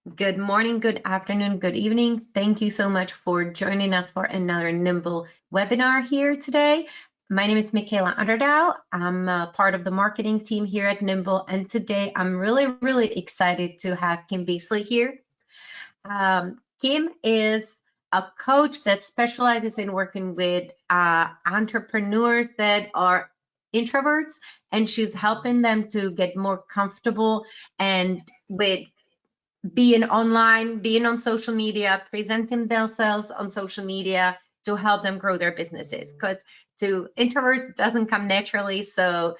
Good morning, good afternoon, good evening. Thank you so much for joining us for another Nimble webinar here today. My name is Michaela Underdahl. I'm part of the marketing team here at Nimble, and today I'm really excited to have Kim Beasley here. Kim is a coach that specializes in working with entrepreneurs that are introverts, and she's helping them to get more comfortable and with being online, being on social media, presenting themselves on social media to help them grow their businesses. Because to introverts, it doesn't come naturally. So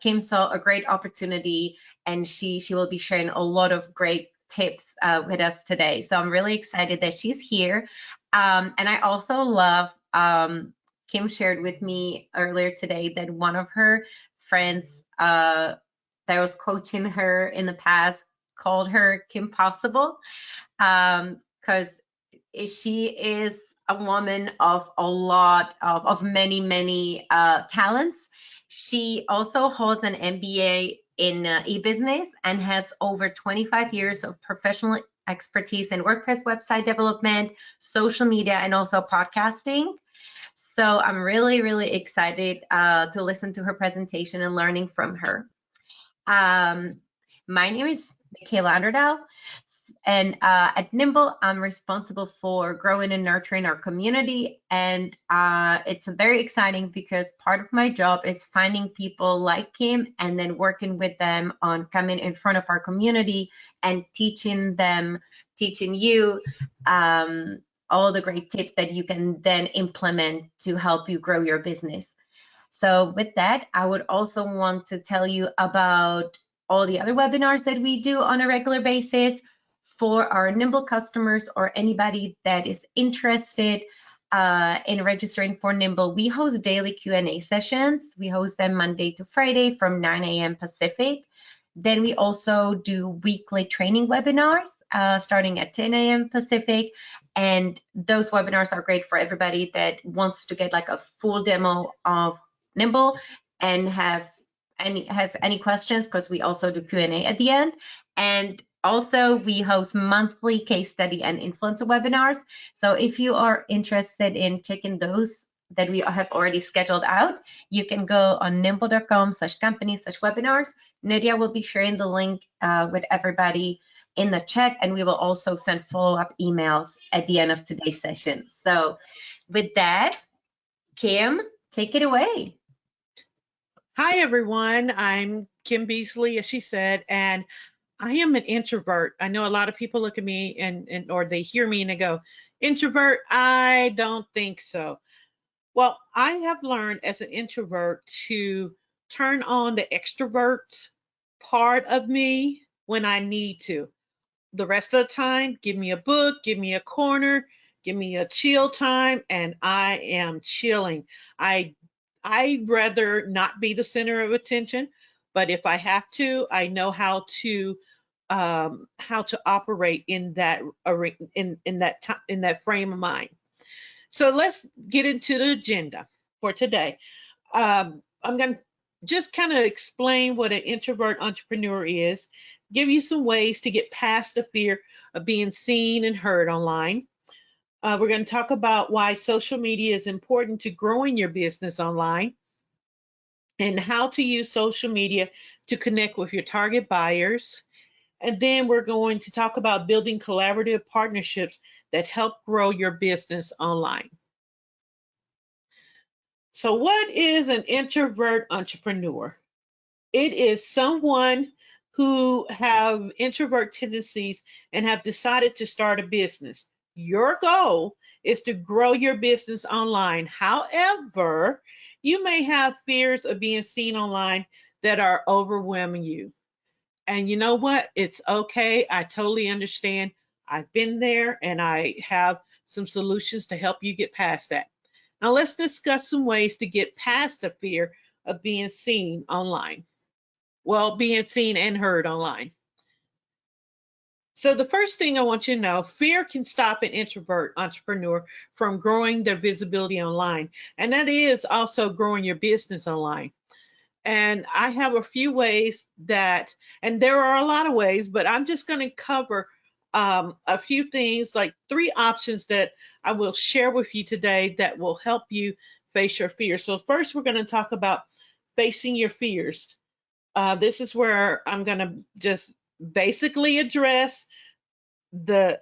Kim saw a great opportunity, and she will be sharing a lot of great tips with us today. So I'm really excited that she's here. And I also love Kim shared with me earlier today that one of her friends that was coaching her in the past called her Kim Possible, because she is a woman of a lot of many talents. She also holds an MBA in e-business and has over 25 years of professional expertise in WordPress website development, social media, and also podcasting. So I'm really excited to listen to her presentation and learning from her. My name is Michaela Underdahl, and at Nimble, I'm responsible for growing and nurturing our community. And it's very exciting because part of my job is finding people like Kim and then working with them on coming in front of our community and teaching you all the great tips that you can then implement to help you grow your business. So with that, I would also want to tell you about all the other webinars that we do on a regular basis for our Nimble customers or anybody that is interested in registering for Nimble. We host daily Q&A sessions. We host them Monday to Friday from 9 a.m. Pacific. Then we also do weekly training webinars starting at 10 a.m. Pacific. And those webinars are great for everybody that wants to get like a full demo of Nimble and has any questions, because we also do Q&A at the end. And also we host monthly case study and influencer webinars. So if you are interested in checking those that we have already scheduled out, you can go on nimble.com/company/webinars. Nydia will be sharing the link with everybody in the chat, and we will also send follow-up emails at the end of today's session. So with that, Kim, take it away. Hi, everyone. I'm Kim Beasley, as she said, and I am an introvert. I know a lot of people look at me and or they hear me and they go, introvert? I don't think so. Well, I have learned as an introvert to turn on the extrovert part of me when I need to. The rest of the time, give me a book, give me a corner, give me a chill time, and I am chilling. I'd rather not be the center of attention, but if I have to, I know how to operate in that in that frame of mind. So let's get into the agenda for today. I'm going to just kind of explain what an introvert entrepreneur is, give you some ways to get past the fear of being seen and heard online. We're going to talk about why social media is important to growing your business online and how to use social media to connect with your target buyers. And then we're going to talk about building collaborative partnerships that help grow your business online. So what is an introvert entrepreneur? It is someone who have introvert tendencies and have decided to start a business. Your goal is to grow your business online. However, you may have fears of being seen online that are overwhelming you. And you know what? It's okay. I totally understand. I've been there and I have some solutions to help you get past that. Now let's discuss some ways to get past the fear of being seen online. Well, being seen and heard online. So the first thing I want you to know, fear can stop an introvert entrepreneur from growing their visibility online. And that is also growing your business online. And I have a few ways that, and there are a lot of ways, but I'm just going to cover a few things, like 3 options that I will share with you today that will help you face your fears. So first, we're going to talk about facing your fears. This is where I'm going to just basically address the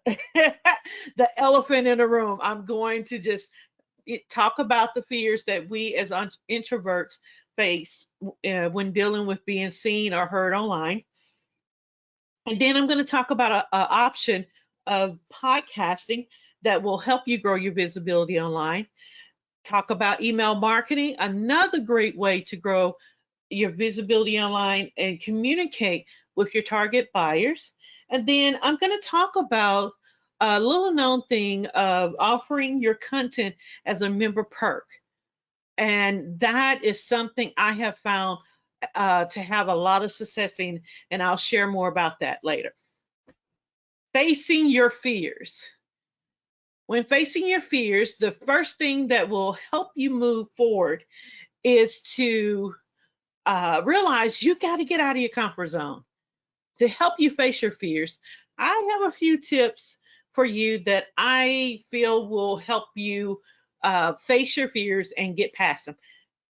the elephant in the room. I'm going to just talk about the fears that we as introverts face when dealing with being seen or heard online. And then I'm going to talk about an option of podcasting that will help you grow your visibility online. Talk about email marketing, another great way to grow your visibility online and communicate with your target buyers. And then I'm going to talk about a little known thing of offering your content as a member perk. And that is something I have found to have a lot of success in, and I'll share more about that later. Facing your fears. When facing your fears, the first thing that will help you move forward is to realize you got to get out of your comfort zone. To help you face your fears, I have a few tips for you that I feel will help you face your fears and get past them.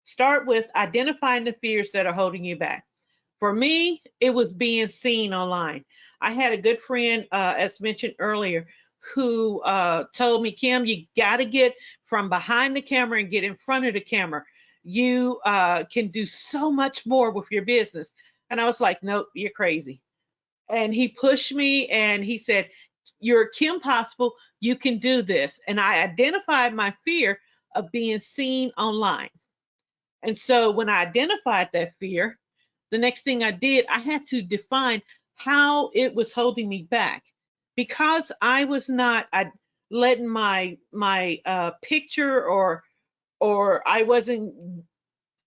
Start with identifying the fears that are holding you back. For me, it was being seen online. I had a good friend, as mentioned earlier, who told me, Kim, you got to get from behind the camera and get in front of the camera. You can do so much more with your business. And I was like, nope, you're crazy. And he pushed me and he said, you're Kim Possible. You can do this. And I identified my fear of being seen online. And so when I identified that fear, the next thing I did, I had to define how it was holding me back, because I was not letting my picture or I wasn't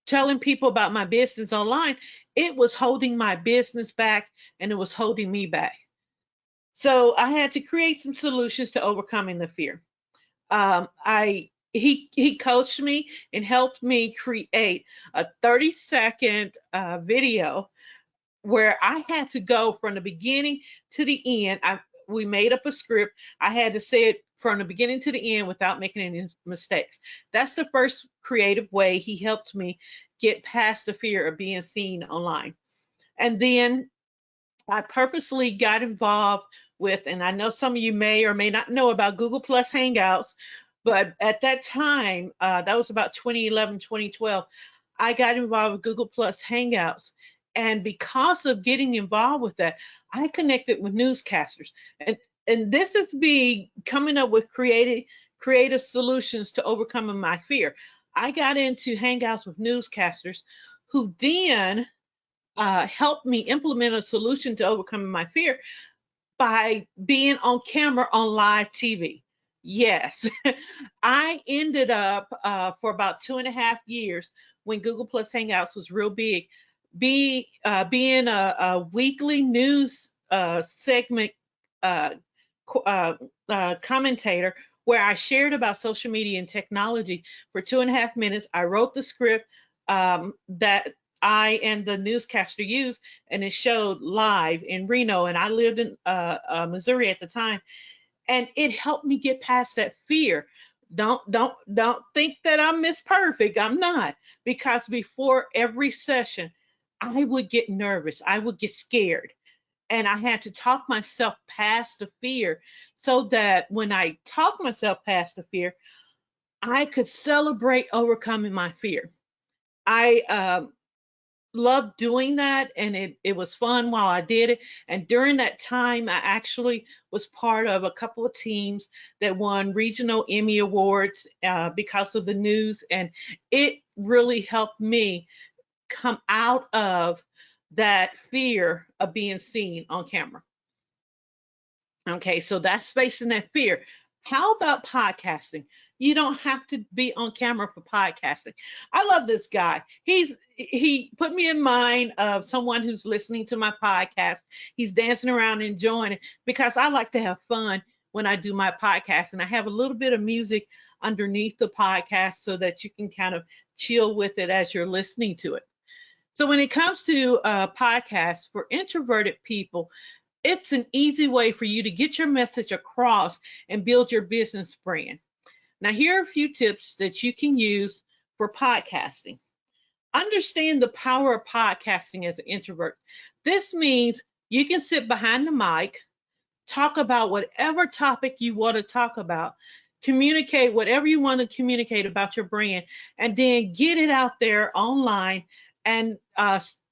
telling people about my business online. It was holding my business back and it was holding me back. So I had to create some solutions to overcoming the fear. He coached me and helped me create a 30-second video where I had to go from the beginning to the end. We made up a script. I had to say it from the beginning to the end without making any mistakes. That's the first creative way he helped me get past the fear of being seen online. And then I purposely got involved with, and I know some of you may or may not know about Google Plus Hangouts, but at that time, that was about 2011, 2012, I got involved with Google Plus Hangouts. And because of getting involved with that, I connected with newscasters. And this is me coming up with creative solutions to overcoming my fear. I got into Hangouts with newscasters who then helped me implement a solution to overcoming my fear by being on camera on live TV. Yes, I ended up for about 2.5 years when Google Plus Hangouts was real big, being a weekly news segment commentator where I shared about social media and technology for 2.5 minutes. I wrote the script that I and the newscaster used, and it showed live in Reno, and I lived in Missouri at the time, and it helped me get past that fear. Don't think that I'm Miss Perfect. I'm not, because before every session, I would get nervous. I would get scared. And I had to talk myself past the fear so that when I talk myself past the fear, I could celebrate overcoming my fear. I loved doing that, and it was fun while I did it. And during that time, I actually was part of a couple of teams that won regional Emmy Awards because of the news. And it really helped me come out of that fear of being seen on camera. Okay, so that's facing that fear. How about podcasting? You don't have to be on camera for podcasting. I love this guy. He put me in mind of someone who's listening to my podcast. He's dancing around enjoying it, because I like to have fun when I do my podcast, and I have a little bit of music underneath the podcast so that you can kind of chill with it as you're listening to it. So when it comes to podcasts for introverted people, It's an easy way for you to get your message across and build your business brand. Now, here are a few tips that you can use for podcasting. Understand the power of podcasting as an introvert. This means you can sit behind the mic, talk about whatever topic you want to talk about, communicate whatever you want to communicate about your brand, and then get it out there online and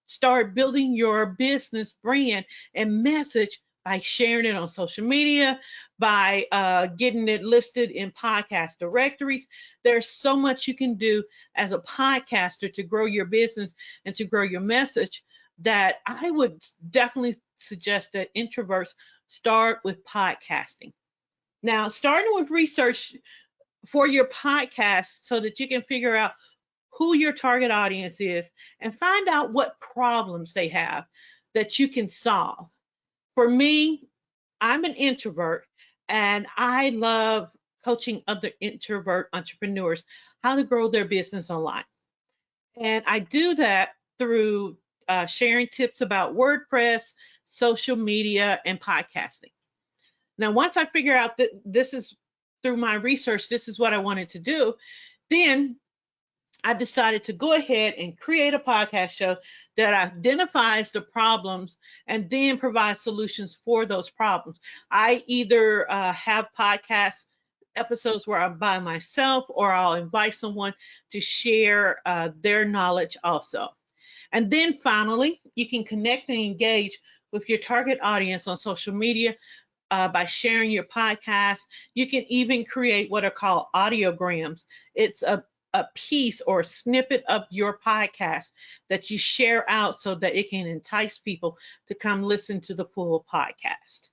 start building your business brand and message by sharing it on social media, by getting it listed in podcast directories. There's so much you can do as a podcaster to grow your business and to grow your message that I would definitely suggest that introverts start with podcasting. Now, starting with research for your podcast so that you can figure out who your target audience is and find out what problems they have that you can solve. For me, I'm an introvert and I love coaching other introvert entrepreneurs how to grow their business online. And I do that through sharing tips about WordPress, social media, and podcasting. Now, once I figure out that this is through my research, this is what I wanted to do, then I decided to go ahead and create a podcast show that identifies the problems and then provides solutions for those problems. I either have podcast episodes where I'm by myself or I'll invite someone to share their knowledge also. And then finally, you can connect and engage with your target audience on social media by sharing your podcast. You can even create what are called audiograms. It's a piece or a snippet of your podcast that you share out so that it can entice people to come listen to the full podcast.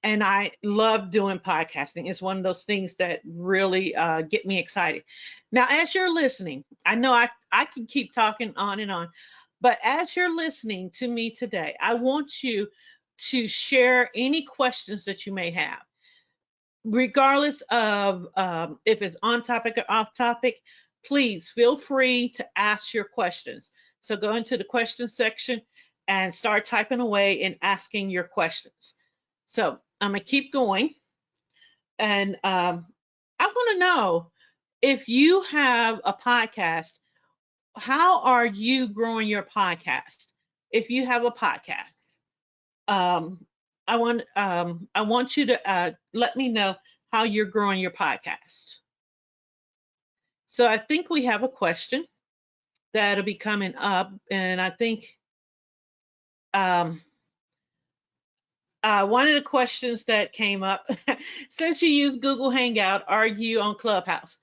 And I love doing podcasting. It's one of those things that really get me excited. Now, as you're listening, I know I can keep talking on and on, but as you're listening to me today, I want you to share any questions that you may have, regardless of if it's on topic or off topic. Please feel free to ask your questions. So go into the question section and start typing away and asking your questions. So I'm gonna keep going, and I want to know if you have a podcast, how are you growing your podcast? If you have a podcast, um, I want you to let me know how you're growing your podcast. So I think we have a question that'll be coming up, and I think um, one of the questions that came up, since you use Google Hangout, are you on Clubhouse?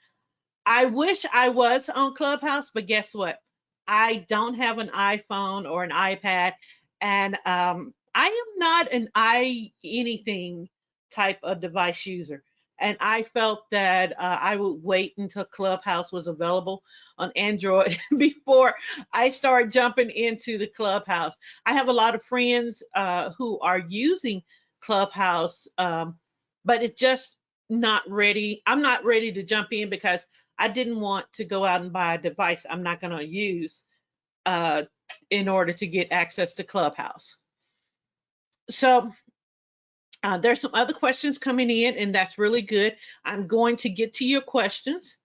I wish I was on Clubhouse, but guess what? I don't have an iPhone or an iPad, and I am not an anything type of device user. And I felt that I would wait until Clubhouse was available on Android before I start jumping into the Clubhouse. I have a lot of friends who are using Clubhouse, but it's just not ready. I'm not ready to jump in because I didn't want to go out and buy a device I'm not going to use in order to get access to Clubhouse. So there's some other questions coming in, and that's really good. I'm going to get to your questions,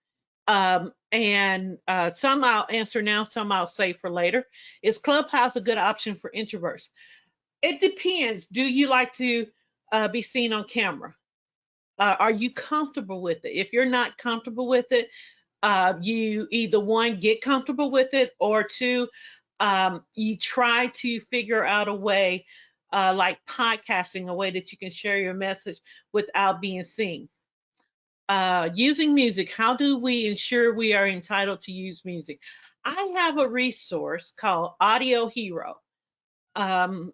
and some I'll answer now, some I'll save for later. Is Clubhouse a good option for introverts? It depends. Do you like to be seen on camera? Are you comfortable with it? If you're not comfortable with it, you either one, get comfortable with it, or two, you try to figure out a way like podcasting, a way that you can share your message without being seen. Using music, how do we ensure we are entitled to use music? I have a resource called Audio Hero. And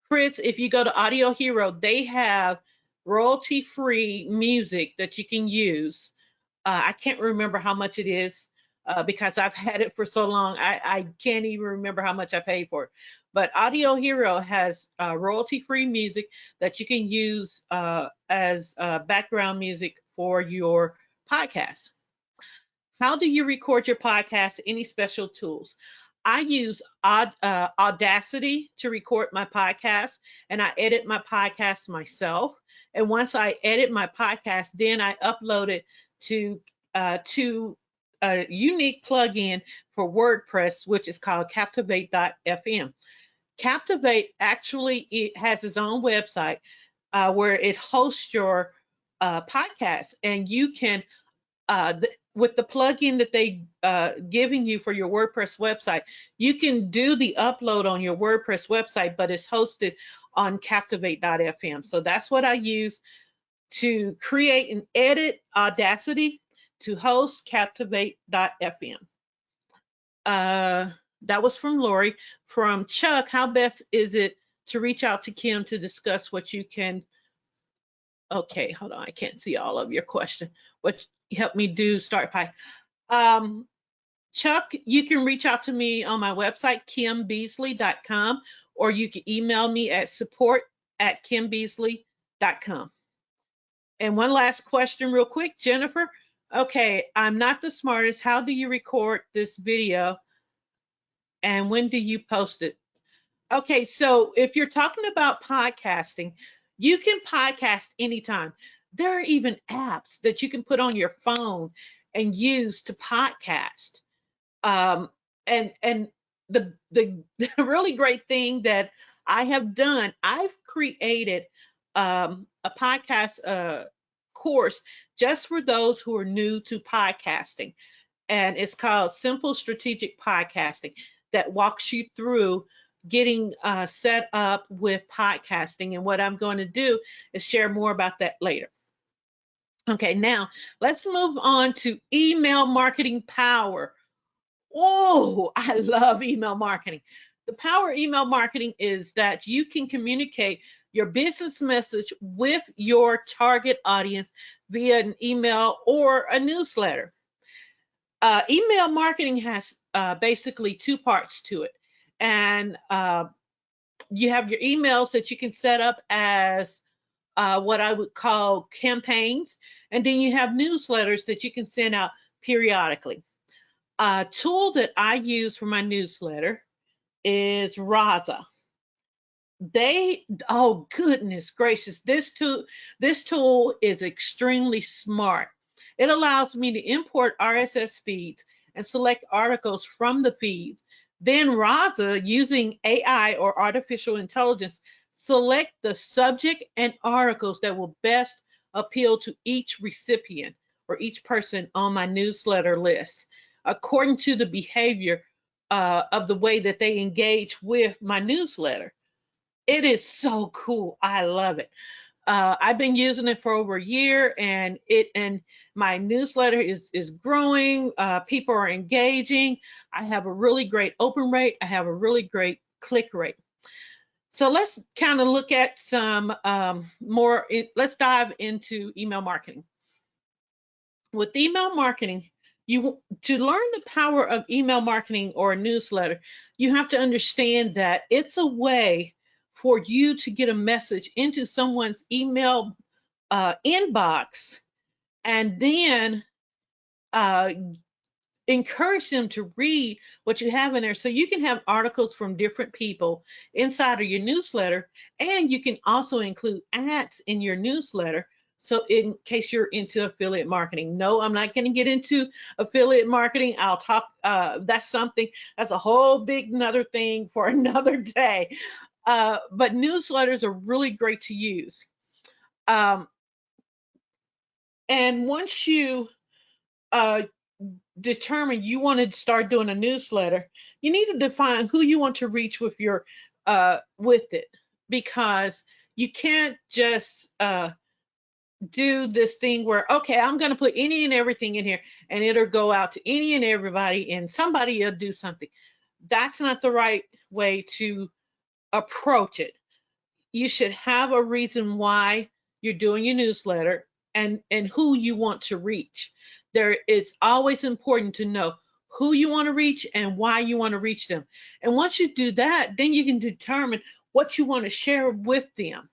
Chris, if you go to Audio Hero, they have royalty-free music that you can use. I can't remember how much it is because I've had it for so long. I can't even remember how much I paid for it. But Audio Hero has royalty-free music that you can use as background music for your podcast. How do you record your podcast? Any special tools? I use Audacity to record my podcast, and I edit my podcast myself. And once I edit my podcast, then I upload it to a unique plugin for WordPress, which is called Captivate.fm. Captivate actually it has its own website where it hosts your podcast, and you can with the plugin that they giving you for your WordPress website, you can do the upload on your WordPress website, but it's hosted on Captivate.fm. So that's what I use to create and edit Audacity to host Captivate.fm. That was from Lori. From Chuck, how best is it to reach out to Kim to discuss what you can? Okay, hold on. I can't see all of your question. What help me do start pie? Chuck, you can reach out to me on my website, kimbeasley.com, or you can email me at support@kimbeasley.com. And one last question real quick, Jennifer. Okay, I'm not the smartest. How do you record this video? And when do you post it? Okay, so if you're talking about podcasting, you can podcast anytime. There are even apps that you can put on your phone and use to podcast. And the really great thing that I have done, I've created a podcast course just for those who are new to podcasting, and it's called Simple Strategic Podcasting, that walks you through getting set up with podcasting. And what I'm going to do is share more about that later. Okay, now let's move on to email marketing power. Oh, I love email marketing. The power of email marketing is that you can communicate your business message with your target audience via an email or a newsletter. Email marketing has basically two parts to it. And you have your emails that you can set up as what I would call campaigns. And then you have newsletters that you can send out periodically. A tool that I use for my newsletter is Raza. Oh goodness gracious, this tool is extremely smart. It allows me to import RSS feeds and select articles from the feeds. Then Raza, using AI or artificial intelligence, select the subject and articles that will best appeal to each recipient or each person on my newsletter list, according to the behavior of the way that they engage with my newsletter. It is so cool. I love it. I've been using it for over a year, and my newsletter is growing. People are engaging. I have a really great open rate. I have a really great click rate. So let's kind of look at some more. Let's dive into email marketing. With email marketing, to learn the power of email marketing or a newsletter, you have to understand that it's a way for you to get a message into someone's email inbox, and then encourage them to read what you have in there. So you can have articles from different people inside of your newsletter, and you can also include ads in your newsletter. So in case you're into affiliate marketing. No, I'm not going to get into affiliate marketing. I'll talk, that's a whole big another thing for another day. But newsletters are really great to use. And once you determine you want to start doing a newsletter, you need to define who you want to reach with your with it, because you can't just do this thing where, okay, I'm going to put any and everything in here and it'll go out to any and everybody and somebody will do something. That's not the right way to approach it. You should have a reason why you're doing your newsletter and who you want to reach. It's always important to know who you want to reach and why you want to reach them. And once you do that, then you can determine what you want to share with them.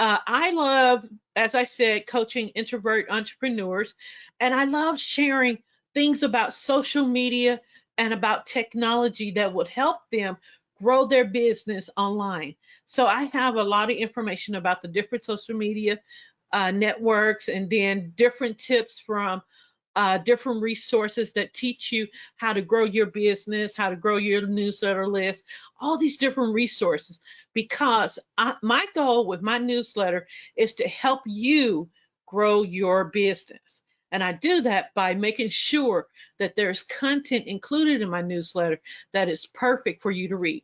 I love, as I said, coaching introvert entrepreneurs, and I love sharing things about social media, and about technology that would help them grow their business online. So I have a lot of information about the different social media networks, and then different tips from different resources that teach you how to grow your business, how to grow your newsletter list, all these different resources. Because my goal with my newsletter is to help you grow your business. And I do that by making sure that there's content included in my newsletter that is perfect for you to read,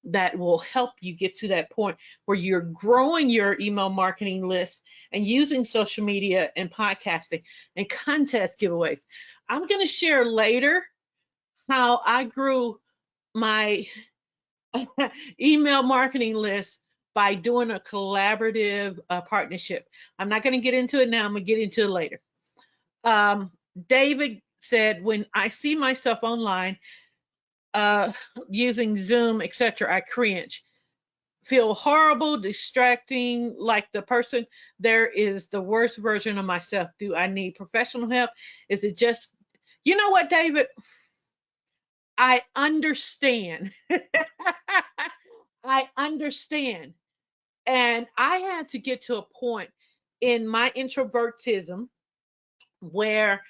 that will help you get to that point where you're growing your email marketing list and using social media and podcasting and contest giveaways. I'm going to share later how I grew my email marketing list by doing a collaborative partnership. I'm not going to get into it now. I'm going to get into it later. David said, when I see myself online, using Zoom, etc., I cringe, feel horrible, distracting, like the person there is the worst version of myself. Do I need professional help? Is it just, you know what, David? I understand. I understand. And I had to get to a point in my introvertism where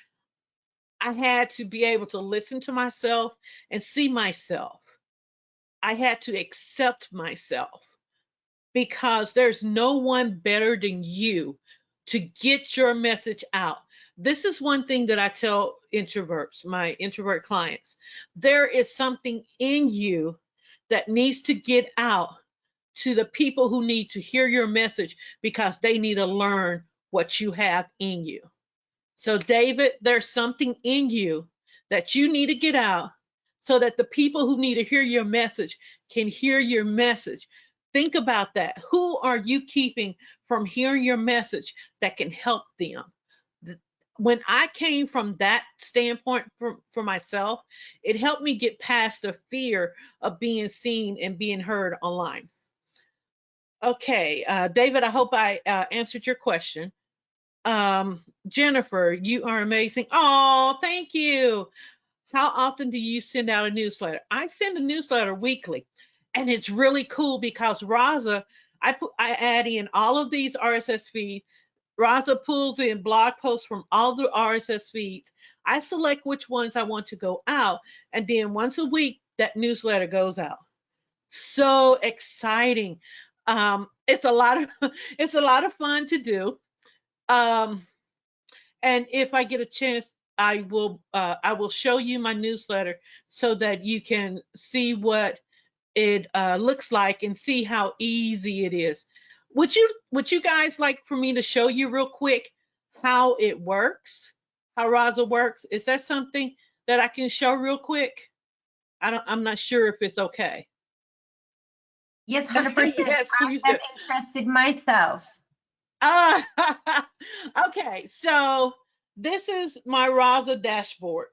I had to be able to listen to myself and see myself. I had to accept myself, because there's no one better than you to get your message out. This is one thing that I tell introverts, my introvert clients. There is something in you that needs to get out to the people who need to hear your message, because they need to learn what you have in you. So, David, there's something in you that you need to get out so that the people who need to hear your message can hear your message. Think about that. Who are you keeping from hearing your message that can help them? When I came from that standpoint for myself, it helped me get past the fear of being seen and being heard online. Okay, David, I hope I answered your question. Jennifer, you are amazing. Oh, thank you. How often do you send out a newsletter? I send a newsletter weekly, and it's really cool because Raza, I add in all of these RSS feeds. Raza pulls in blog posts from all the RSS feeds. I select which ones I want to go out, and then once a week that newsletter goes out. So exciting. It's a lot of it's a lot of fun to do. Um, and if I get a chance, I will show you my newsletter so that you can see what it looks like and see how easy it is. Would you guys like for me to show you real quick how it works, how Raza works? Is that something that I can show real quick? I'm not sure if it's okay. Yes, 100%. Yes, please I'm do. interested myself. Uh, okay, so this is my Raza dashboard.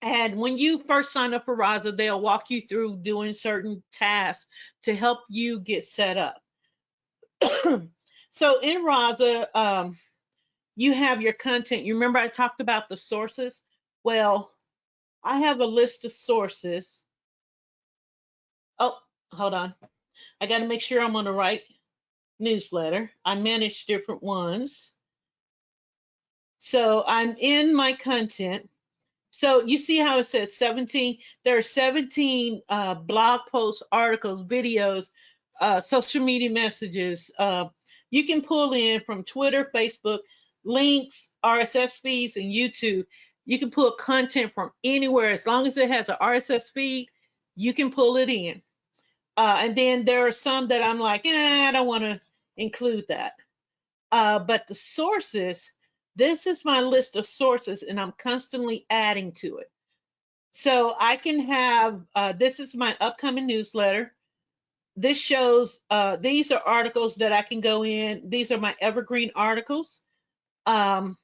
And when you first sign up for Raza, they'll walk you through doing certain tasks to help you get set up. So in Raza, you have your content. You remember I talked about the sources? Well, I have a list of sources. Oh, hold on. I got to make sure I'm on the right newsletter. I manage different ones. So I'm in my content. So you see how it says 17? There are 17 blog posts, articles, videos, social media messages. You can pull in from Twitter, Facebook, links, RSS feeds, and YouTube. You can pull content from anywhere. As long as it has an RSS feed, you can pull it in. And then there are some that I'm like, I don't want to include that. But the sources, this is my list of sources, and I'm constantly adding to it. So I can have, this is my upcoming newsletter. This shows, these are articles that I can go in. These are my evergreen articles. And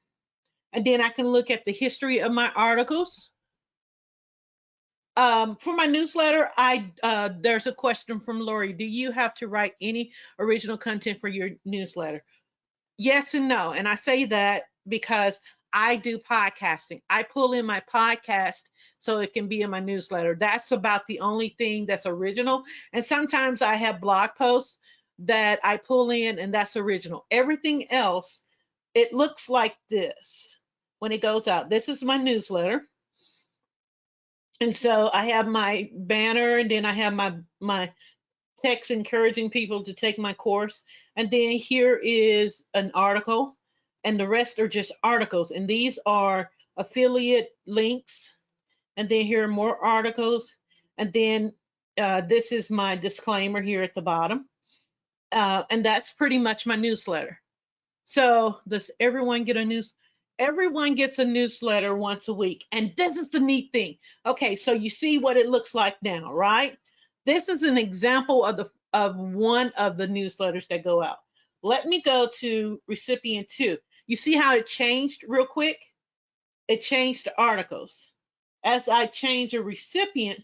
then I can look at the history of my articles. For my newsletter, there's a question from Lori. Do you have to write any original content for your newsletter? Yes and no. And I say that because I do podcasting. I pull in my podcast so it can be in my newsletter. That's about the only thing that's original. And sometimes I have blog posts that I pull in, and that's original. Everything else, it looks like this when it goes out. This is my newsletter. And so I have my banner, and then I have my text encouraging people to take my course. And then here is an article, and the rest are just articles. And these are affiliate links. And then here are more articles. And then this is my disclaimer here at the bottom. And that's pretty much my newsletter. So does everyone get a news? Everyone gets a newsletter once a week. And this is the neat thing. Okay, so you see what it looks like now, right? This is an example of one of the newsletters that go out. Let me go to recipient 2. You see how it changed real quick? It changed to articles. As I change a recipient,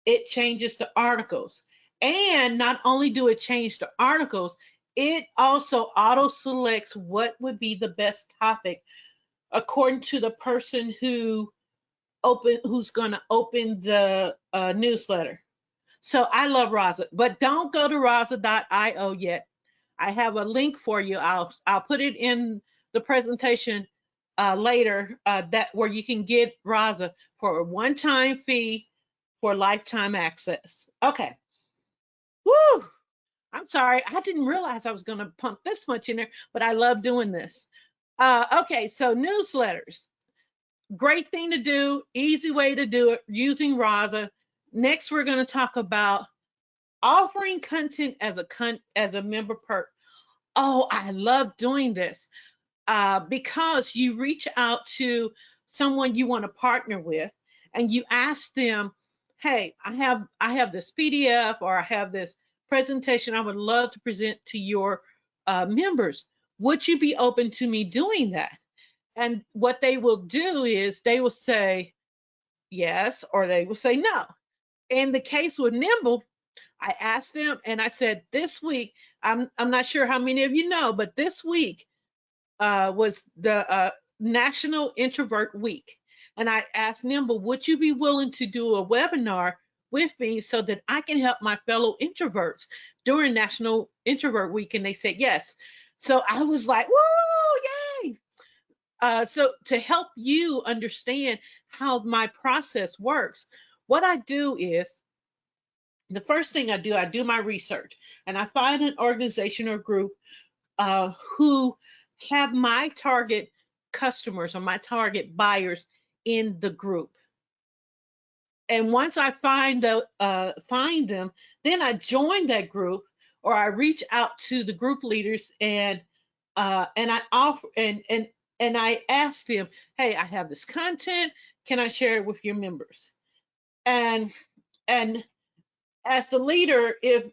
it changes to articles. And not only do it change to articles, it also auto selects what would be the best topic according to the person who's going to open the newsletter. So I love Raza, but don't go to raza.io yet. I have a link for you. I'll put it in the presentation later that where you can get Raza for a one-time fee for lifetime access. Okay. Woo! I'm sorry. I didn't realize I was going to pump this much in there, but I love doing this. Okay, so newsletters. Great thing to do, easy way to do it using Raza. Next, we're going to talk about offering content as a member perk. Oh, I love doing this because you reach out to someone you want to partner with, and you ask them, "Hey, I have this PDF, or I have this presentation I would love to present to your members. Would you be open to me doing that?" And what they will do is they will say yes, or they will say no. In the case with Nimble, I asked them and I said, this week, I'm not sure how many of you know, but this week was the National Introvert Week. And I asked Nimble, would you be willing to do a webinar with me so that I can help my fellow introverts during National Introvert Week? And they said yes. So I was like, woo, yay. So to help you understand how my process works, what I do is, the first thing I do my research, and I find an organization or group who have my target customers or my target buyers in the group. And once I find them, then I join that group, or I reach out to the group leaders and I offer and I ask them, hey, I have this content. Can I share it with your members? And as the leader, if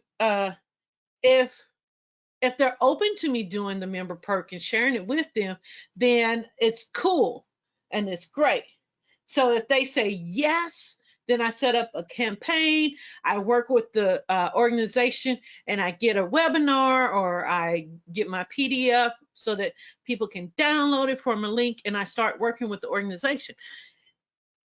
they're open to me doing the member perk and sharing it with them, then it's cool and it's great. So if they say yes, then I set up a campaign. I work with the organization, and I get a webinar, or I get my PDF so that people can download it from a link, and I start working with the organization.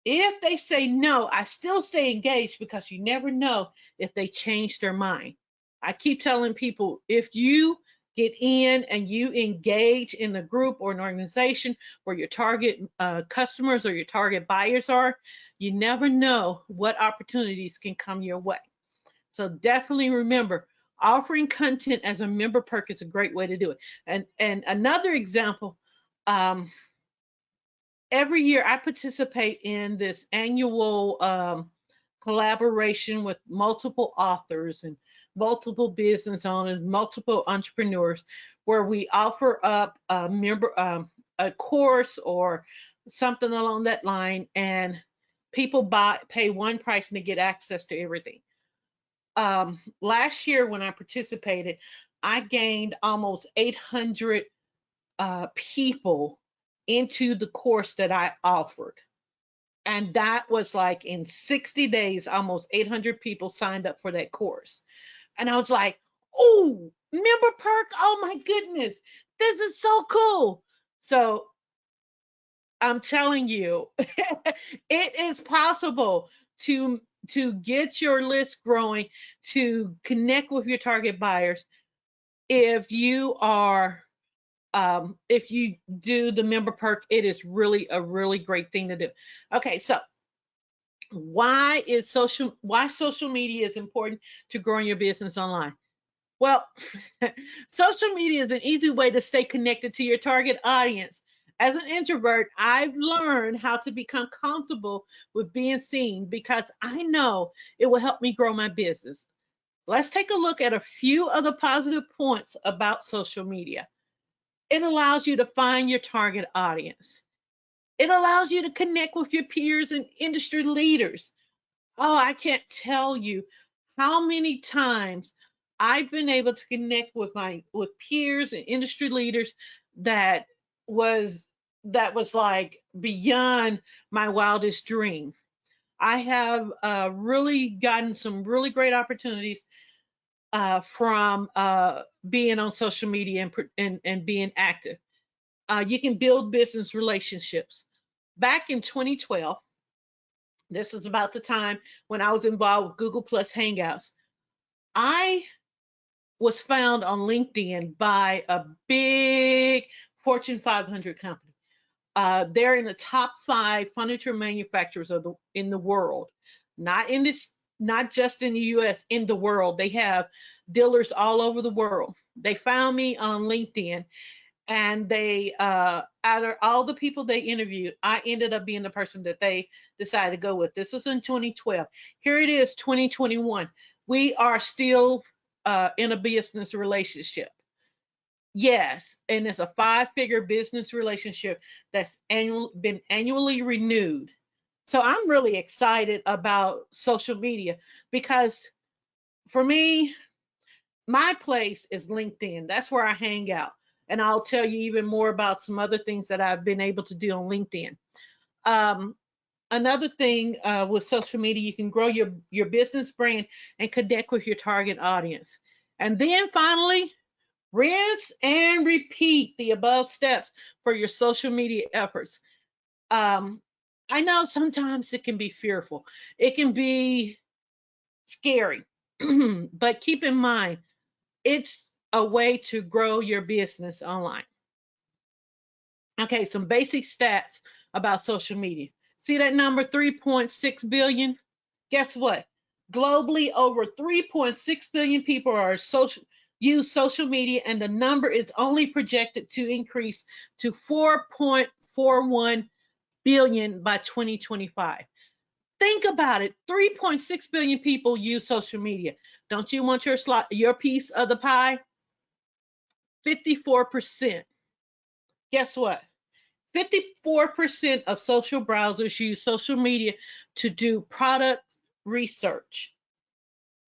If they say no, I still stay engaged, because you never know if they change their mind. I keep telling people, if you get in and you engage in the group or an organization where your target customers or your target buyers are, you never know what opportunities can come your way. So definitely remember, offering content as a member perk is a great way to do it. And another example, every year I participate in this annual collaboration with multiple authors and multiple business owners, multiple entrepreneurs, where we offer up a course or something along that line, and people pay one price and they get access to everything. Last year when I participated, I gained almost 800 people into the course that I offered. And that was like in 60 days, almost 800 people signed up for that course. And I was like, oh, member perk, oh my goodness, this is so cool. So I'm telling you, it is possible to get your list growing, to connect with your target buyers if you are if you do the member perk. It is really a really great thing to do. Okay, so why social media is important to growing your business online? Well, social media is an easy way to stay connected to your target audience. As an introvert, I've learned how to become comfortable with being seen because I know it will help me grow my business. Let's take a look at a few of the positive points about social media. It allows you to find your target audience. It allows you to connect with your peers and industry leaders. Oh, I can't tell you how many times I've been able to connect with my with peers and industry leaders that was like beyond my wildest dream. I have really gotten some really great opportunities from being on social media and being active. You can build business relationships. Back in 2012, this was about the time when I was involved with Google Plus Hangouts. I was found on LinkedIn by a big Fortune 500 company. They're in the top 5 furniture manufacturers in the world, not in this, not just in the U.S. In the world. They have dealers all over the world. They found me on LinkedIn, and they out of all the people they interviewed, I ended up being the person that they decided to go with. This was in 2012. Here it is, 2021. We are still in a business relationship. Yes, and it's a 5-figure business relationship that's been annually renewed. So I'm really excited about social media because for me, my place is LinkedIn. That's where I hang out. And I'll tell you even more about some other things that I've been able to do on LinkedIn. Um, Another thing with social media, you can grow your business brand and connect with your target audience. And then finally, rinse and repeat the above steps for your social media efforts. Um, I know sometimes it can be fearful, it can be scary, but keep in mind, it's a way to grow your business online. Okay, some basic stats about social media. See that number 3.6 billion? Guess what? Globally, over 3.6 billion people use social media, and the number is only projected to increase to 4.41 billion by 2025. Think about it. 3.6 billion people use social media. Don't you want your piece of the pie? 54%. Guess what? 54% of social browsers use social media to do product research.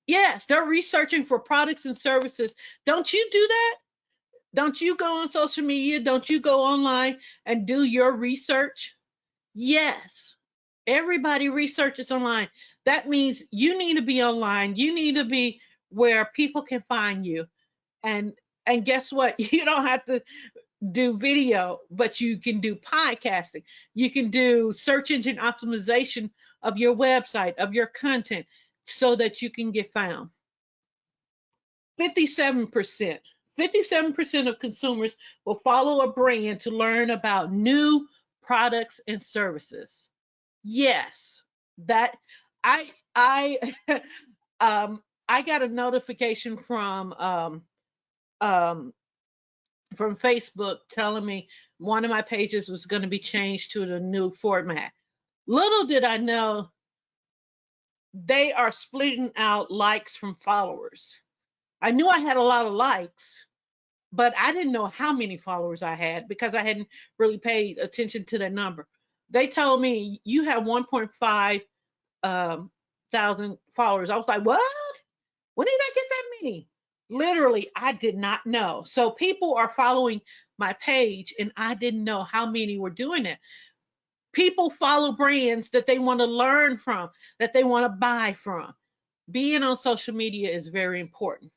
Yes, they're researching for products and services. Don't you do that? Don't you go on social media? Don't you go online and do your research? Yes. Everybody researches online. That means you need to be online. You need to be where people can find you. And and guess what? You don't have to do video, but you can do podcasting. You can do search engine optimization of your website, of your content, so that you can get found. 57%. 57% of consumers will follow a brand to learn about new products and services. Yes, that I I got a notification um, from Facebook telling me one of my pages was going to be changed to the new format. Little did I know they are splitting out likes from followers. I knew I had a lot of likes, but I didn't know how many followers I had because I hadn't really paid attention to that number. They told me you have 1.5 thousand followers. I was like, what? When did I get that many? Literally, I did not know. So people are following my page, and I didn't know how many were doing it. People follow brands that they want to learn from, that they want to buy from. Being on social media is very important.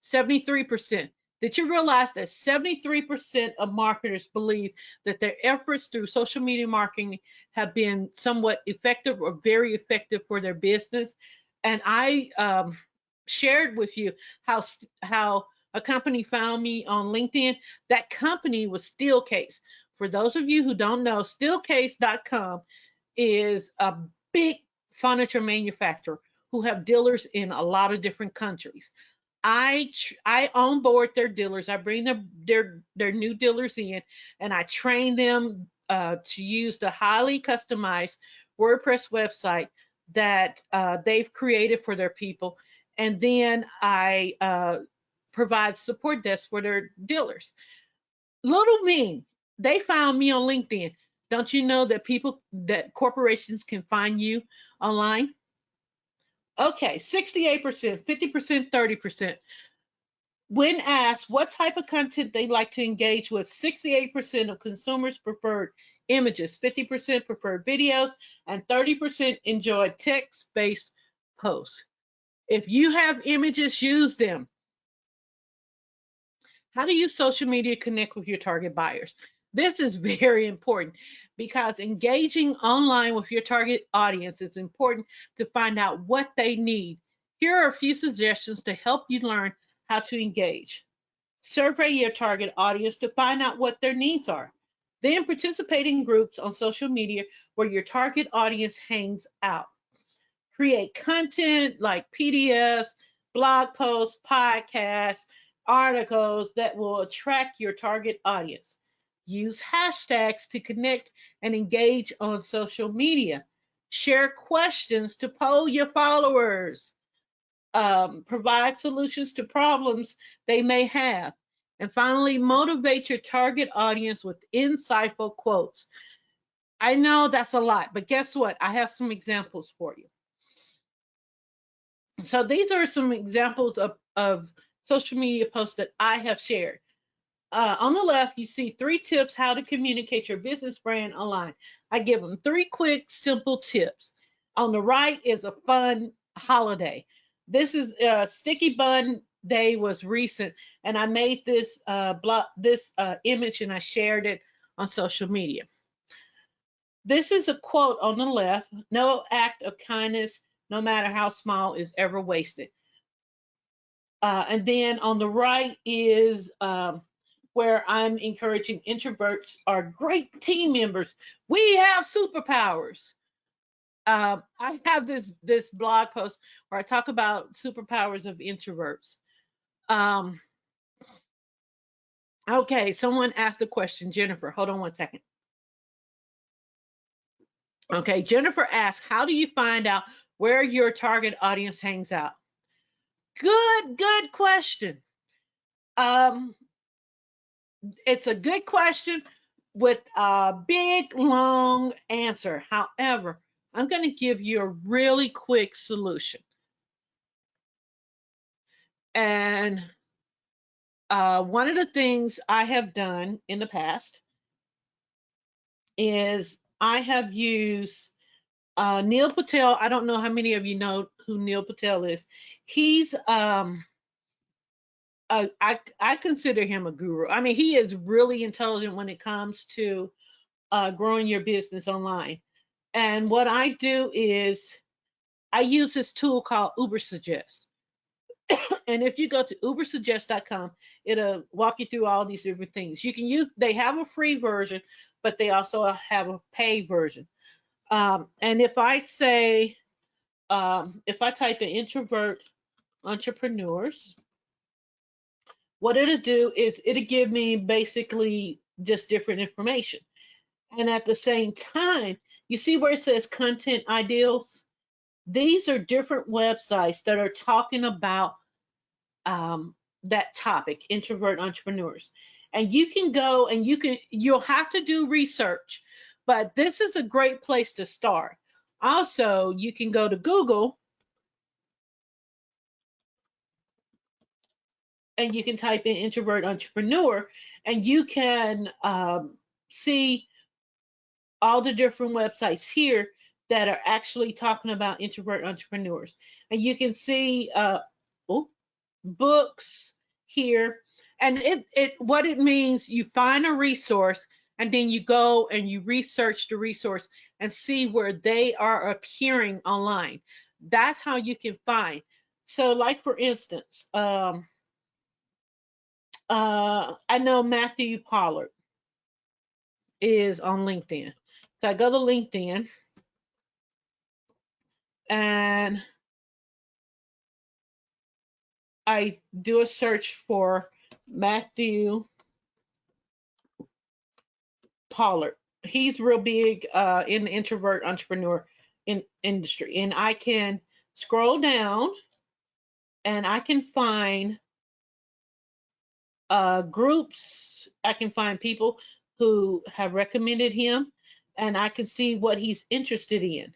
73%. Did you realize that 73% of marketers believe that their efforts through social media marketing have been somewhat effective or very effective for their business? And I shared with you how a company found me on LinkedIn. That company was Steelcase. For those of you who don't know, steelcase.com is a big furniture manufacturer who have dealers in a lot of different countries. I onboard their dealers. I bring their new dealers in, and I train them to use the highly customized WordPress website that they've created for their people. And then I provide support desk for their dealers. Little me, they found me on LinkedIn. Don't you know that corporations can find you online? Okay, 68%, 50%, 30%. When asked what type of content they like to engage with, 68% of consumers preferred images, 50% preferred videos, and 30% enjoyed text-based posts. If you have images, use them. How to use social media to connect with your target buyers. This is very important because engaging online with your target audience is important to find out what they need. Here are a few suggestions to help you learn how to engage. Survey your target audience to find out what their needs are. Then participate in groups on social media where your target audience hangs out. Create content like PDFs, blog posts, podcasts, articles that will attract your target audience. Use hashtags to connect and engage on social media. Share questions to poll your followers. Provide solutions to problems they may have. And finally, motivate your target audience with insightful quotes. I know that's a lot, but guess what? I have some examples for you. So these are some examples of social media posts that I have shared. On the left, you see 3 tips how to communicate your business brand online. I give them 3 quick, simple tips. On the right is a fun holiday. This is Sticky Bun Day was recent, and I made this image and I shared it on social media. This is a quote on the left: "No act of kindness, no matter how small, is ever wasted." And then on the right is where I'm encouraging introverts are great team members. We have superpowers. I have this blog post where I talk about superpowers of introverts. Okay, someone asked a question, Jennifer. Hold on one second. Okay, Jennifer asked, how do you find out where your target audience hangs out? Good question. It's a good question with a big, long answer. However, I'm going to give you a really quick solution. And one of the things I have done in the past is I have used Neil Patel. I don't know how many of you know who Neil Patel is. He's I consider him a guru. I mean, he is really intelligent when it comes to growing your business online. And what I do is I use this tool called Ubersuggest. And if you go to ubersuggest.com, it'll walk you through all these different things. You can use, they have a free version, but they also have a paid version. And if I say, if I type in introvert entrepreneurs, what it'll do is it'll give me basically just different information. And at the same time, you see where it says content ideals? These are different websites that are talking about that topic, introvert entrepreneurs. And you can go and you'll have to do research, but this is a great place to start. Also, you can go to Google and you can type in introvert entrepreneur, and you can see all the different websites here that are actually talking about introvert entrepreneurs. And you can see books here. And what it means, you find a resource and then you go and you research the resource and see where they are appearing online. That's how you can find. So, like for instance, I know Matthew Pollard is on LinkedIn. So I go to LinkedIn and I do a search for Matthew Pollard. He's real big in the introvert entrepreneur industry. And I can scroll down and I can find groups. I can find people who have recommended him and I can see what he's interested in.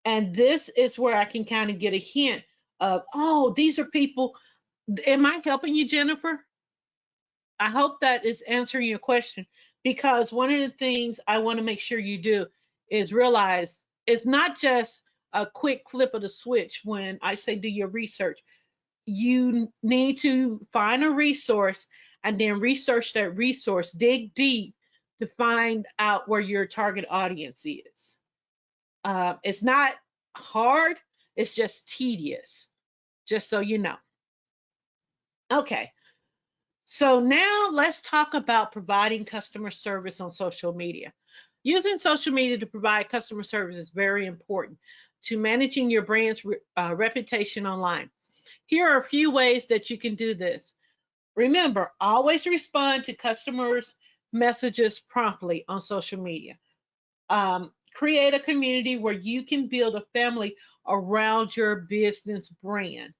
And this is where I can kind of get a hint of, oh, these are people. Am I helping you, Jennifer? I hope that is answering your question, because one of the things I want to make sure you do is realize it's not just a quick flip of the switch when I say do your research. You need to find a resource and then research that resource, dig deep to find out where your target audience is. It's not hard, it's just tedious, just so you know. Okay, so now let's talk about providing customer service on social media. Using social media to provide customer service is very important to managing your brand's reputation online. Here are a few ways that you can do this. Remember, always respond to customers' messages promptly on social media. Create a community where you can build a family around your business brand.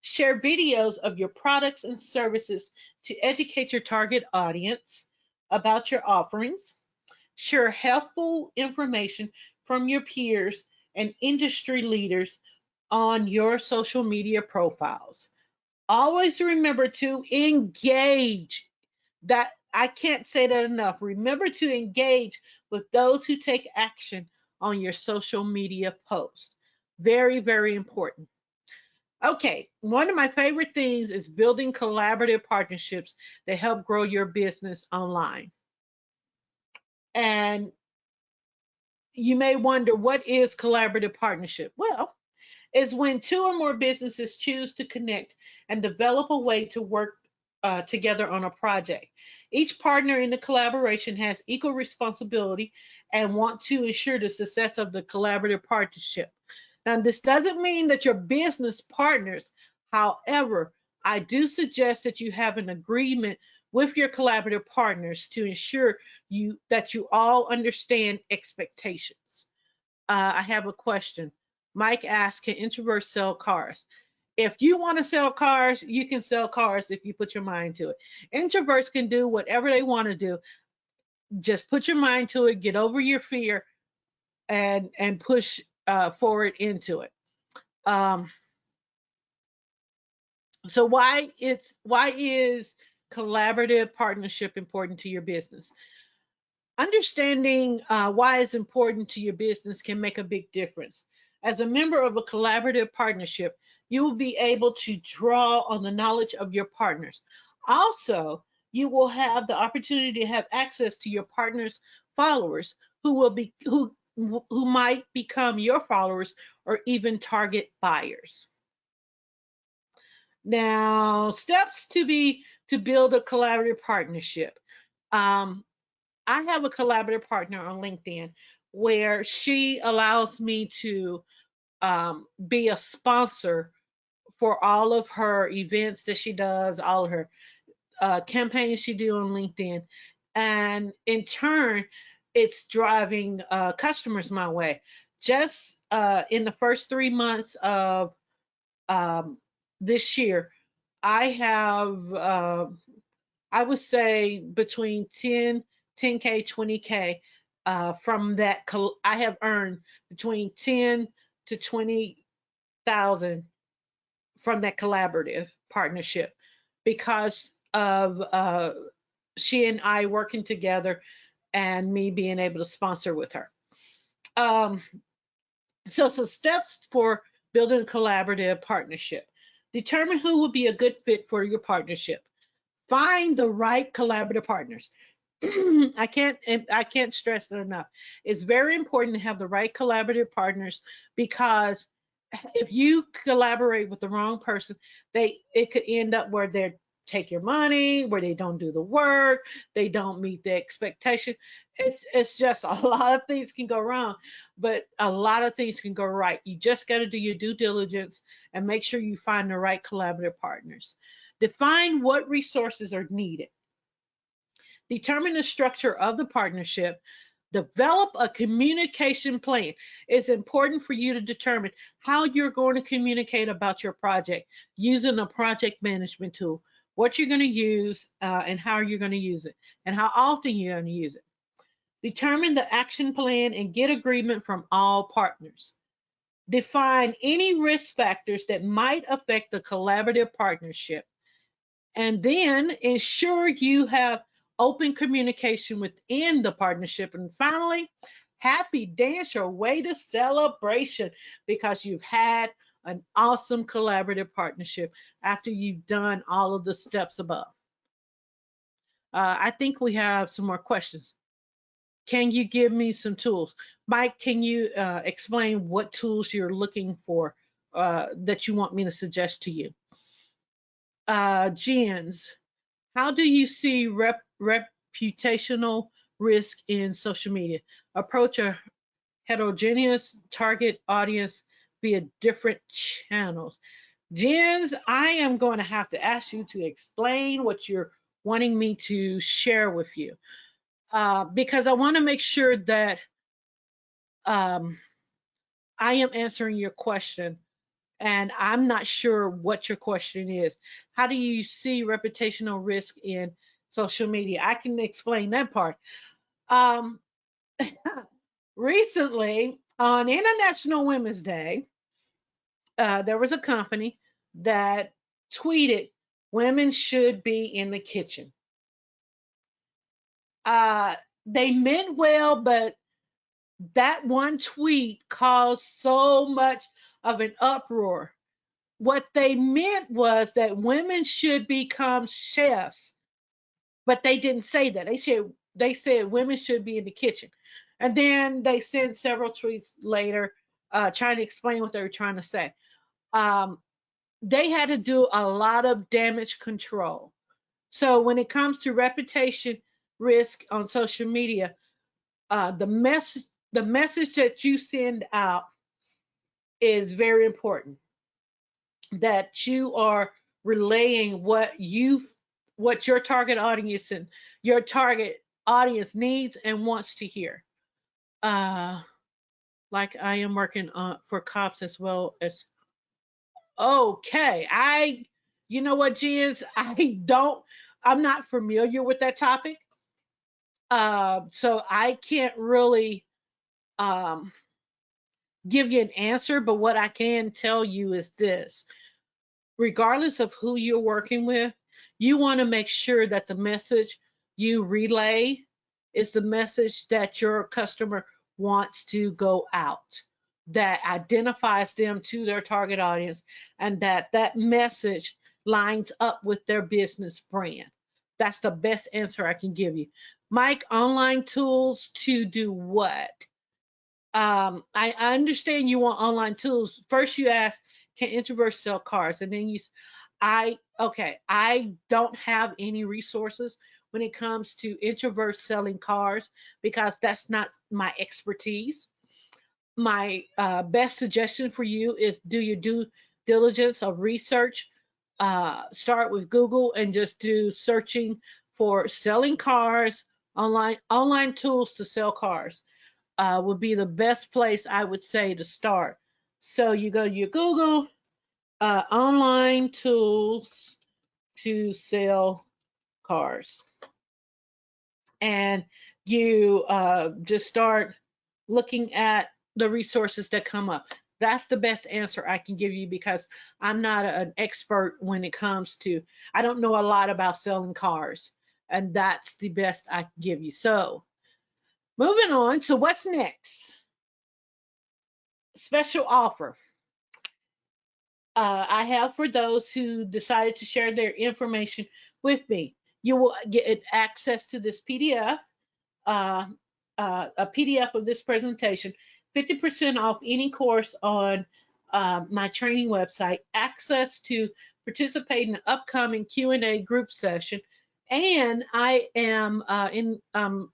Share videos of your products and services to educate your target audience about your offerings. Share helpful information from your peers and industry leaders on your social media profiles. Always remember to engage. That I can't say that enough. Remember to engage with those who take action on your social media posts. Very, very important. Okay, one of my favorite things is building collaborative partnerships that help grow your business online. And you may wonder, what is collaborative partnership? Well, it's when two or more businesses choose to connect and develop a way to work together on a project. Each partner in the collaboration has equal responsibility and want to ensure the success of the collaborative partnership. Now, this doesn't mean that your business partners. However, I do suggest that you have an agreement with your collaborative partners to ensure that you all understand expectations. I have a question. Mike asked, can introverts sell cars? If you want to sell cars, you can sell cars if you put your mind to it. Introverts can do whatever they want to do. Just put your mind to it, get over your fear, and push forward into it. So why is collaborative partnership important to your business? Understanding why it's important to your business can make a big difference. As a member of a collaborative partnership, you will be able to draw on the knowledge of your partners. Also, you will have the opportunity to have access to your partner's followers who might become your followers or even target buyers. Now, steps to build a collaborative partnership. I have a collaborative partner on LinkedIn where she allows me to be a sponsor for all of her events that she does, all of her campaigns she do on LinkedIn. And in turn, it's driving customers my way. Just in the first 3 months of this year, I have, I would say between 10K, 20K from that. I have earned between 10 to 20,000 from that collaborative partnership because of she and I working together and me being able to sponsor with her. So steps for building a collaborative partnership. Determine who will be a good fit for your partnership. Find the right collaborative partners. I can't stress it enough. It's very important to have the right collaborative partners, because if you collaborate with the wrong person, it could end up where they take your money, where they don't do the work, they don't meet the expectation. It's just a lot of things can go wrong, but a lot of things can go right. You just got to do your due diligence and make sure you find the right collaborative partners. Define what resources are needed. Determine the structure of the partnership. Develop a communication plan. It's important for you to determine how you're going to communicate about your project using a project management tool, what you're going to use, and how you're going to use it, and how often you're going to use it. Determine the action plan and get agreement from all partners. Define any risk factors that might affect the collaborative partnership. And then ensure you have open communication within the partnership. And finally, happy dance your way to celebration, because you've had an awesome collaborative partnership after you've done all of the steps above. I think we have some more questions. Can you give me some tools? Mike, can you explain what tools you're looking for that you want me to suggest to you? Jens, how do you see reputational risk in social media? Approach a heterogeneous target audience via different channels. Jens, I am going to have to ask you to explain what you're wanting me to share with you, because I want to make sure that I am answering your question, and I'm not sure what your question is. How do you see reputational risk in social media? I can explain that part. Um, Recently, on International Women's Day, there was a company that tweeted, "Women should be in the kitchen." They meant well, but that one tweet caused so much of an uproar. What they meant was that women should become chefs, but they didn't say that. They said women should be in the kitchen, and then they sent several tweets later trying to explain what they were trying to say. Um, they had to do a lot of damage control. So when it comes to reputation risk on social media, the message that you send out is very important. That you are relaying what your target audience and your target audience needs and wants to hear. Uh, like I am working on for cops as well as. Okay, you know what, Jens, I'm not familiar with that topic, so I can't really um, give you an answer. But what I can tell you is this: regardless of who you're working with, you want to make sure that the message you relay is the message that your customer wants to go out, that identifies them to their target audience, and that message lines up with their business brand. That's the best answer I can give you. Mike, online tools to do what? I understand you want online tools. First, you ask, can introverts sell cars? And then I don't have any resources when it comes to introverts selling cars, because that's not my expertise. My best suggestion for you is do your due diligence of research. Start with Google and just do searching for selling cars, online tools to sell cars would be the best place I would say to start. So you go to your Google, online tools to sell cars, and you just start looking at the resources that come up. That's the best answer I can give you, because I'm not an expert when it comes to, I don't know a lot about selling cars, and that's the best I can give you. So moving on. So what's next? Special offer. I have for those who decided to share their information with me. You will get access to this PDF, uh, a PDF of this presentation, 50% off any course on my training website, access to participate in the upcoming Q&A group session, and I am in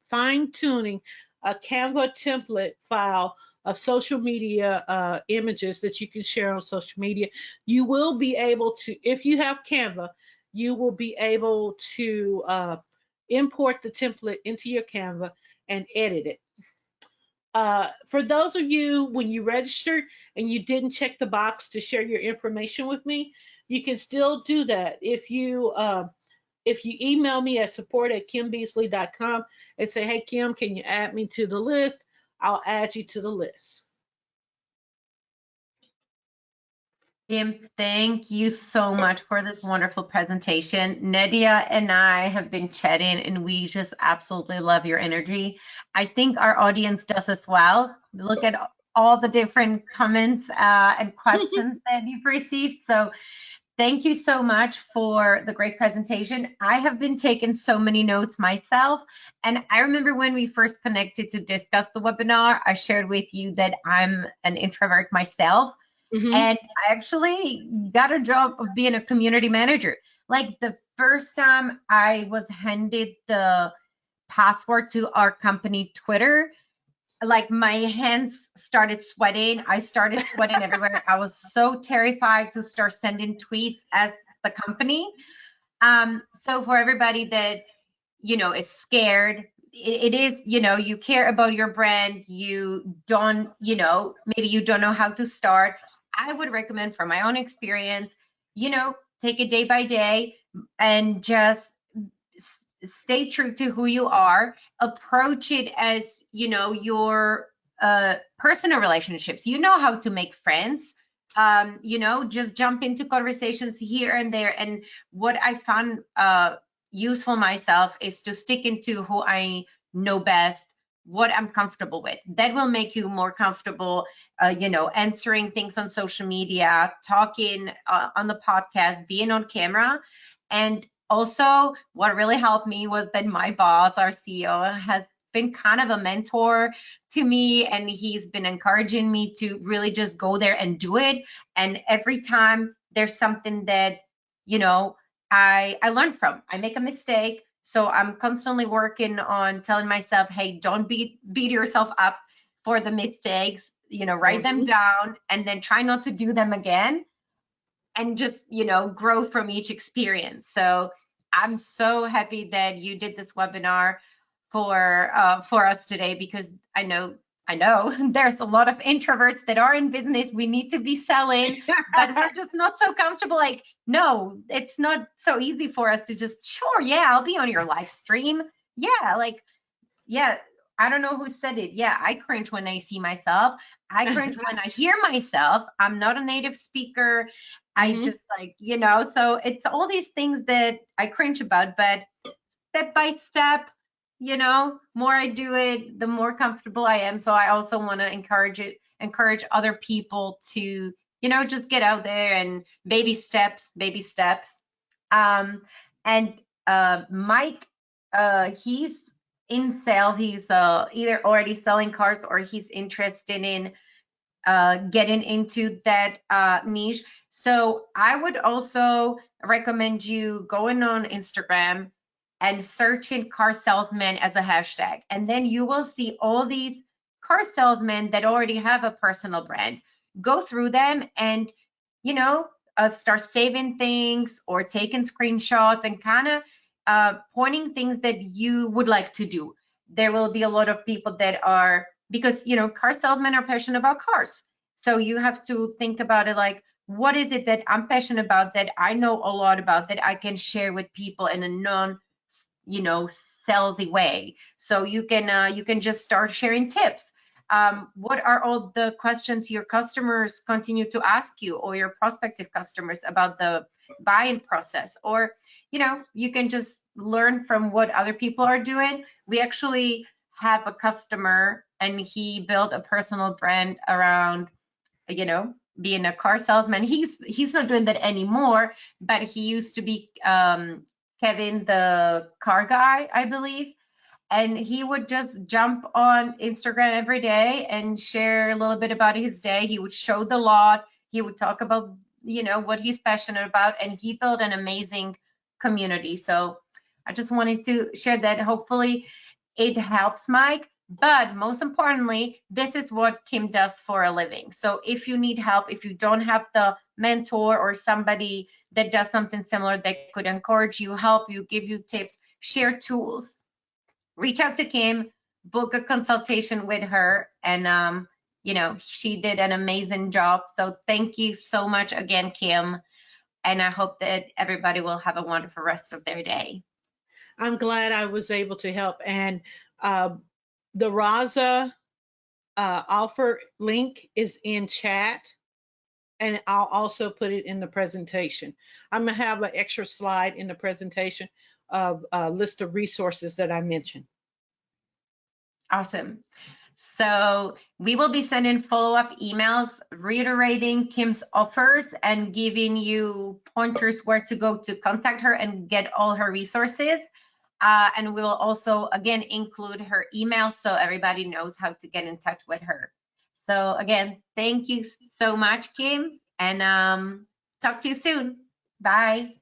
fine tuning a Canva template file of social media images that you can share on social media. You will be able to, if you have Canva, you will be able to import the template into your Canva and edit it. For those of you, when you registered and you didn't check the box to share your information with me, you can still do that. If you email me at support@kimbeasley.com and say, hey, Kim, can you add me to the list? I'll add you to the list. Kim, thank you so much for this wonderful presentation. Nadia and I have been chatting and we just absolutely love your energy. I think our audience does as well. Look at all the different comments and questions that you've received. So thank you so much for the great presentation. I have been taking so many notes myself. And I remember when we first connected to discuss the webinar, I shared with you that I'm an introvert myself. Mm-hmm. And I actually got a job of being a community manager. Like the first time I was handed the password to our company Twitter, like my hands started sweating. I started sweating everywhere. I was so terrified to start sending tweets as the company. So for everybody that, is scared, it is, you care about your brand. You don't, maybe you don't know how to start. I would recommend from my own experience, take it day by day and just stay true to who you are. Approach it as, your personal relationships. You know how to make friends. Just jump into conversations here and there. And what I found useful myself is to stick into who I know best, what I'm comfortable with. That will make you more comfortable, answering things on social media, talking on the podcast, being on camera. And also, what really helped me was that my boss, our CEO, has been kind of a mentor to me, and he's been encouraging me to really just go there and do it. And every time there's something that, I learn from, I make a mistake. So I'm constantly working on telling myself, hey, don't beat yourself up for the mistakes, write them down and then try not to do them again and just, grow from each experience. So I'm so happy that you did this webinar for us today, because I know there's a lot of introverts that are in business. We need to be selling, but we're just not so comfortable. Like, no, it's not so easy for us to just, sure, yeah, I'll be on your live stream. Yeah, like, yeah, I don't know who said it. Yeah, I cringe when I see myself. I cringe when I hear myself. I'm not a native speaker. I just like, so it's all these things that I cringe about, but step by step, more I do it, the more comfortable I am. So I also want to encourage other people to, just get out there and baby steps. And Mike, he's in sales. He's either already selling cars or he's interested in getting into that niche. So I would also recommend you going on Instagram and searching car salesman as a hashtag. And then you will see all these car salesmen that already have a personal brand. Go through them and, start saving things or taking screenshots and kind of pointing things that you would like to do. There will be a lot of people that are, because, car salesmen are passionate about cars. So you have to think about it like, what is it that I'm passionate about, that I know a lot about, that I can share with people in a non, salesy way. So you can just start sharing tips. What are all the questions your customers continue to ask you, or your prospective customers, about the buying process? Or, you can just learn from what other people are doing. We actually have a customer and he built a personal brand around, being a car salesman. He's not doing that anymore, but he used to be Kevin, the car guy, I believe. And he would just jump on Instagram every day and share a little bit about his day. He would show the lot. He would talk about, what he's passionate about, and he built an amazing community. So I just wanted to share that. Hopefully it helps Mike. But most importantly, this is what Kim does for a living. So if you need help, if you don't have the mentor or somebody that does something similar that could encourage you, help you, give you tips, share tools, reach out to Kim, book a consultation with her, and she did an amazing job. So thank you so much again, Kim, and I hope that everybody will have a wonderful rest of their day. I'm glad I was able to help. And uh, the Raza offer link is in chat, and I'll also put it in the presentation. I'm going to have an extra slide in the presentation of a list of resources that I mentioned. Awesome. So we will be sending follow-up emails reiterating Kim's offers and giving you pointers where to go to contact her and get all her resources. And we will also, again, include her email so everybody knows how to get in touch with her. So again, thank you so much, Kim, and talk to you soon. Bye.